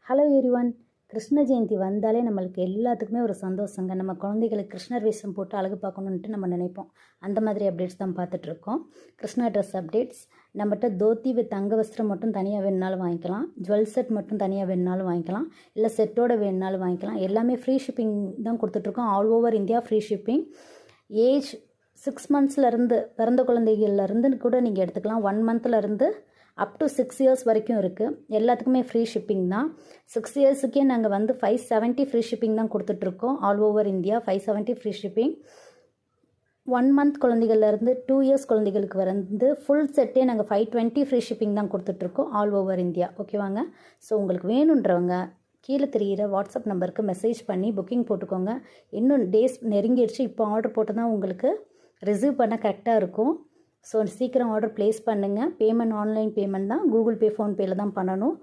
Hello everyone. Krishna Jayanthi வந்தாலே நம்மளுக்கு எல்லாத்துக்குமே ஒரு சந்தோஷங்க. நம்ம குழந்தைகளுக்கு கிருஷ்ணர் வேஷம் போட்டு அழகு பார்க்கணுன்ட்டு நம்ம நினைப்போம். அந்த மாதிரி அப்டேட்ஸ் தான் பார்த்துட்ருக்கோம். Krishna dress updates. நம்மகிட்ட தோத்தி வித் அங்க வஸ்திரம் மட்டும் தனியாக வேணுனாலும் வாங்கிக்கலாம். ஜுவல் செட் மட்டும் தனியாக வேணுனாலும் வாங்கிக்கலாம். இல்லை செட்டோட வேணுனாலும் வாங்கிக்கலாம். எல்லாமே ஃப்ரீ ஷிப்பிங் தான் கொடுத்துட்ருக்கோம். All over India free shipping. Age 6 மந்த்ஸ்லேருந்து பிறந்த குழந்தைகள்லேருந்து கூட நீங்கள் எடுத்துக்கலாம். 1 மந்த்லேருந்து அப் டு 6 இயர்ஸ் வரைக்கும் இருக்குது. எல்லாத்துக்குமே ஃப்ரீ ஷிப்பிங் தான். 6 இயர்ஸுக்கே நாங்கள் 570 ஃப்ரீ ஷிப்பிங் தான் கொடுத்துட்ருக்கோம். All over India 570 free shipping. 1 month குழந்தைகள்லேருந்து 2 இயர்ஸ் குழந்தைகளுக்கு ஃபுல் செட்டே நாங்கள் 520 ஃப்ரீ ஷிப்பிங் தான் கொடுத்துட்ருக்கோம். All over India. ஓகேவாங்க. ஸோ உங்களுக்கு வேணுன்றவங்க கீழே தெரிகிற வாட்ஸ்அப் நம்பருக்கு மெசேஜ் பண்ணி புக்கிங் போட்டுக்கோங்க. இன்னும் டேஸ் நெருங்கிடுச்சு. இப்போ ஆர்டர் போட்டு தான் உங்களுக்கு ரிசீவ் பண்ண கரெக்டாக இருக்கும். ஸோ சீக்கிரம் ஆர்டர் ப்ளேஸ் பண்ணுங்கள். பேமெண்ட் ஆன்லைன் பேமெண்ட் தான். கூகுள் பே, ஃபோன்பேயில் தான் பண்ணணும்.